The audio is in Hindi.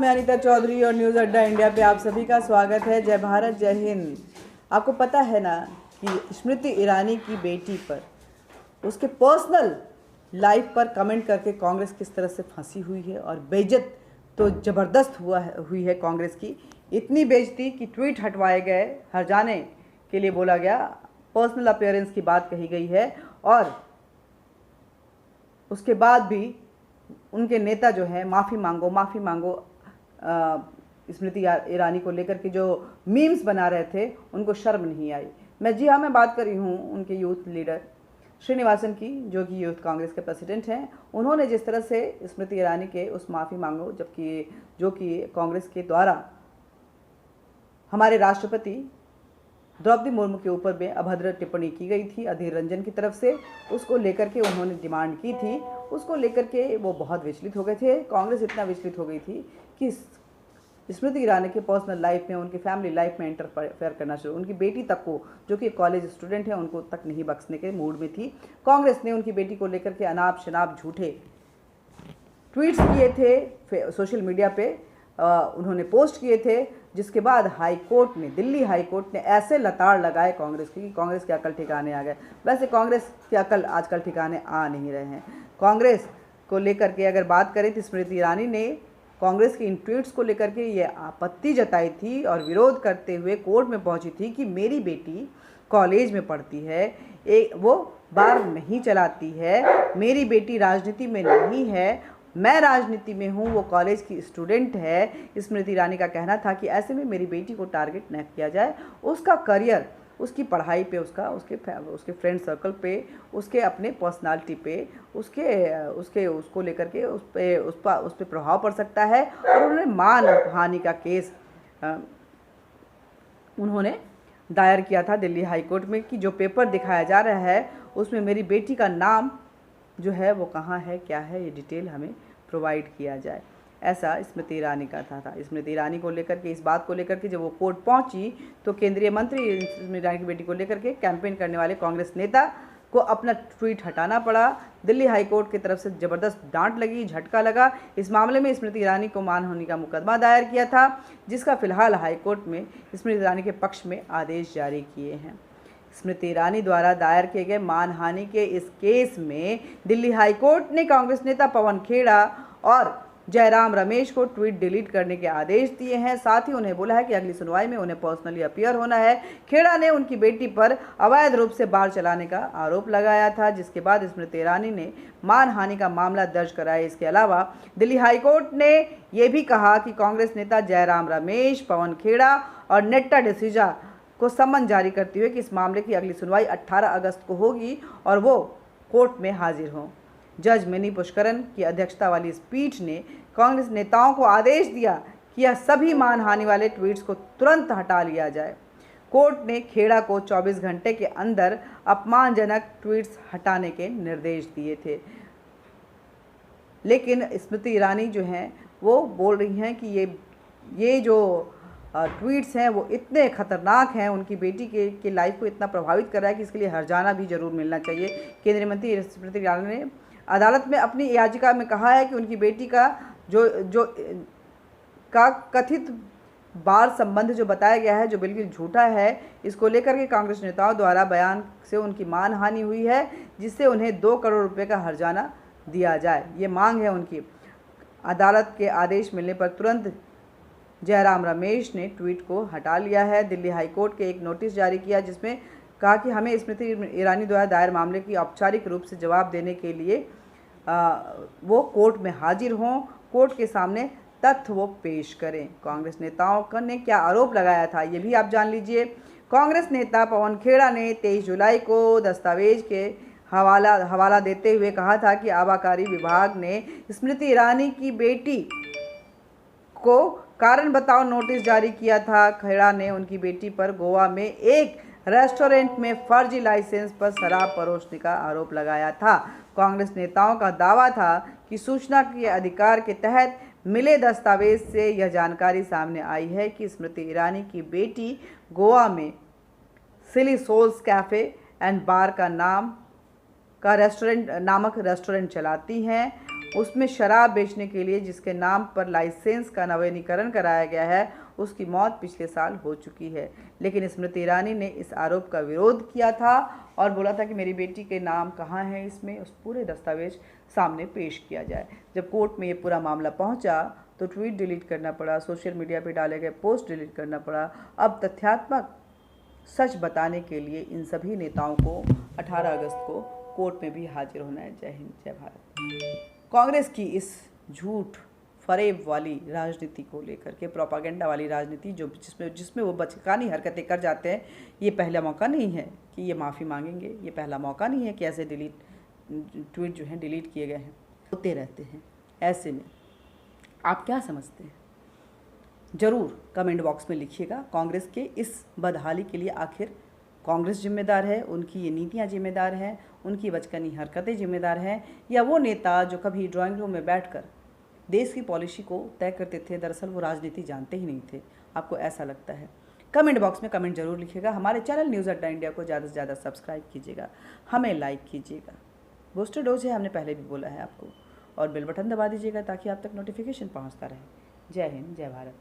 मैं अनीता चौधरी और न्यूज़ अड्डा इंडिया पे आप सभी का स्वागत है। जय भारत, जय हिंद। आपको पता है ना कि स्मृति ईरानी की बेटी पर उसके पर्सनल लाइफ पर कमेंट करके कांग्रेस किस तरह से फंसी हुई है और बेइज्जत तो ज़बरदस्त हुई है कांग्रेस की। इतनी बेइज्जती कि ट्वीट हटवाए गए, हर जाने के लिए बोला गया, पर्सनल अपीयरेंस की बात कही गई है और उसके बाद भी उनके नेता जो है माफ़ी मांगो स्मृति ईरानी को लेकर के जो मीम्स बना रहे थे उनको शर्म नहीं आई। मैं बात कर रही हूँ उनके यूथ लीडर श्रीनिवासन की, जो कि यूथ कांग्रेस के प्रेसिडेंट हैं। उन्होंने जिस तरह से स्मृति ईरानी के उस माफ़ी मांगो जो कि कांग्रेस के द्वारा हमारे राष्ट्रपति द्रौपदी मुर्मू के ऊपर में अभद्र टिप्पणी की गई थी अधीर रंजन की तरफ से, उसको लेकर के उन्होंने डिमांड की थी, उसको लेकर के वो बहुत विचलित हो गए थे। कांग्रेस इतना विचलित हो गई थी कि स्मृति ईरानी के पर्सनल लाइफ में, उनकी फैमिली लाइफ में इंटरफेयर करना शुरू, उनकी बेटी तक को, जो कि कॉलेज स्टूडेंट है, उनको तक नहीं बख्शने के मूड में थी। कांग्रेस ने उनकी बेटी को लेकर के अनाप शनाप झूठे ट्वीट्स किए थे सोशल मीडिया पे, उन्होंने पोस्ट किए थे, जिसके बाद दिल्ली हाई कोर्ट ने ऐसे लताड़ लगाए कांग्रेस की कि कांग्रेस के अकल ठिकाने आ गए। वैसे कांग्रेस के अकल आजकल ठिकाने आ नहीं रहे हैं। कांग्रेस को लेकर के अगर बात करें तो स्मृति ईरानी ने कांग्रेस के इन ट्वीट्स को लेकर के ये आपत्ति जताई थी और विरोध करते हुए कोर्ट में पहुंची थी कि मेरी बेटी कॉलेज में पढ़ती है, वो बार नहीं चलाती है, मेरी बेटी राजनीति में नहीं है, मैं राजनीति में हूँ, वो कॉलेज की स्टूडेंट है। स्मृति ईरानी का कहना था कि ऐसे में मेरी बेटी को टारगेट न किया जाए, उसका करियर, उसकी पढ़ाई पे, उसके फ्रेंड सर्कल पे, उसके अपने पर्सनालिटी पे, उसको लेकर के उस पर प्रभाव पड़ सकता है। और उन्होंने मान हानि का केस उन्होंने दायर किया था दिल्ली हाई कोर्ट में कि जो पेपर दिखाया जा रहा है उसमें मेरी बेटी का नाम जो है वो कहाँ है, क्या है, ये डिटेल हमें प्रोवाइड किया जाए, ऐसा स्मृति ईरानी का था। स्मृति ईरानी को लेकर के, इस बात को लेकर के जब वो कोर्ट पहुंची तो केंद्रीय मंत्री स्मृति ईरानी की बेटी को लेकर के कैंपेन करने वाले कांग्रेस नेता को अपना ट्वीट हटाना पड़ा। दिल्ली हाई कोर्ट की तरफ से ज़बरदस्त डांट लगी, झटका लगा। इस मामले में स्मृति ईरानी को मानहानि का मुकदमा दायर किया था, जिसका फिलहाल हाई कोर्ट में स्मृति ईरानी के पक्ष में आदेश जारी किए हैं। स्मृति ईरानी द्वारा दायर किए गए मानहानि के इस केस में दिल्ली हाई कोर्ट ने कांग्रेस नेता पवन खेड़ा और जयराम रमेश को ट्वीट डिलीट करने के आदेश दिए हैं। साथ ही उन्हें बोला है कि अगली सुनवाई में उन्हें पर्सनली अपीयर होना है। खेड़ा ने उनकी बेटी पर अवैध रूप से बार चलाने का आरोप लगाया था, जिसके बाद स्मृति ईरानी ने मानहानि का मामला दर्ज कराया। इसके अलावा दिल्ली हाई कोर्ट ने यह भी कहा कि कांग्रेस नेता जयराम रमेश, पवन खेड़ा और नेट्टा डिसूजा को सम्मन जारी करते हुए कि इस मामले की अगली सुनवाई 18 अगस्त को होगी और वो कोर्ट में हाजिर हों। जज मिनी पुष्करन की अध्यक्षता वाली इस पीठ ने कांग्रेस नेताओं को आदेश दिया कि यह सभी मानहानि वाले ट्वीट्स को तुरंत हटा लिया जाए। कोर्ट ने खेड़ा को 24 घंटे के अंदर अपमानजनक ट्वीट्स हटाने के निर्देश दिए थे। लेकिन स्मृति ईरानी जो हैं वो बोल रही हैं कि ये जो ट्वीट्स हैं वो इतने ख़तरनाक हैं, उनकी बेटी के लाइफ को इतना प्रभावित कर रहा है कि इसके लिए हर्जाना भी ज़रूर मिलना चाहिए। केंद्रीय मंत्री स्मृति ईरानी ने अदालत में अपनी याचिका में कहा है कि उनकी बेटी का का कथित बार संबंध जो बताया गया है, जो बिल्कुल झूठा है, इसको लेकर के कांग्रेस नेताओं द्वारा बयान से उनकी मानहानि हुई है, जिससे उन्हें 2 करोड़ रुपए का हर्जाना दिया जाए, ये मांग है उनकी। अदालत के आदेश मिलने पर तुरंत जयराम रमेश ने ट्वीट को हटा लिया है। दिल्ली हाई कोर्ट के एक नोटिस जारी किया जिसमें कहा कि हमें स्मृति ईरानी द्वारा दायर मामले की औपचारिक रूप से जवाब देने के लिए वो कोर्ट में हाजिर हों, कोर्ट के सामने तथ्य वो पेश करें। कांग्रेस नेताओं ने क्या आरोप लगाया था ये भी आप जान लीजिए। कांग्रेस नेता पवन खेड़ा ने 23 जुलाई को दस्तावेज के हवाला देते हुए कहा था कि आबकारी विभाग ने स्मृति ईरानी की बेटी को कारण बताओ नोटिस जारी किया था। खेड़ा ने उनकी बेटी पर गोवा में एक रेस्टोरेंट में फर्जी लाइसेंस पर शराब परोसने का आरोप लगाया था। कांग्रेस नेताओं का दावा था कि सूचना के अधिकार के तहत मिले दस्तावेज से यह जानकारी सामने आई है कि स्मृति ईरानी की बेटी गोवा में सिली सोल्स कैफ़े एंड बार नामक रेस्टोरेंट चलाती हैं उसमें शराब बेचने के लिए जिसके नाम पर लाइसेंस का नवीनीकरण कराया गया है, उसकी मौत पिछले साल हो चुकी है। लेकिन स्मृति ईरानी ने इस आरोप का विरोध किया था और बोला था कि मेरी बेटी के नाम कहाँ है, इसमें उस पूरे दस्तावेज सामने पेश किया जाए। जब कोर्ट में ये पूरा मामला पहुंचा तो ट्वीट डिलीट करना पड़ा, सोशल मीडिया पर डाले गए पोस्ट डिलीट करना पड़ा। अब तथ्यात्मक सच बताने के लिए इन सभी नेताओं को 18 अगस्त को कोर्ट में भी हाजिर होना है। जय हिंद, जय भारत। कांग्रेस की इस झूठ फरेब वाली राजनीति को लेकर के, प्रोपागेंडा वाली राजनीति जो जिसमें वो बचकानी हरकतें कर जाते हैं, ये पहला मौका नहीं है कि ये माफ़ी मांगेंगे। ये पहला मौका नहीं है कि ऐसे ट्वीट जो हैं डिलीट किए गए हैं, होते रहते हैं। ऐसे में आप क्या समझते हैं? ज़रूर कमेंट बॉक्स में लिखिएगा। कांग्रेस के इस बदहाली के लिए आखिर कांग्रेस जिम्मेदार है, उनकी ये नीतियाँ जिम्मेदार हैं, उनकी बचकानी हरकतें जिम्मेदार हैं, या वो नेता जो कभी ड्राइंग रूम में बैठकर देश की पॉलिसी को तय करते थे, दरअसल वो राजनीति जानते ही नहीं थे? आपको ऐसा लगता है? कमेंट बॉक्स में कमेंट जरूर लिखिएगा। हमारे चैनल न्यूज़ अड्डा इंडिया को ज़्यादा से ज़्यादा सब्सक्राइब कीजिएगा, हमें लाइक कीजिएगा। बूस्टर डोज है, हमने पहले भी बोला है आपको, और बेल बटन दबा दीजिएगा ताकि आप तक नोटिफिकेशन पहुँचता रहे। जय हिंद, जय भारत।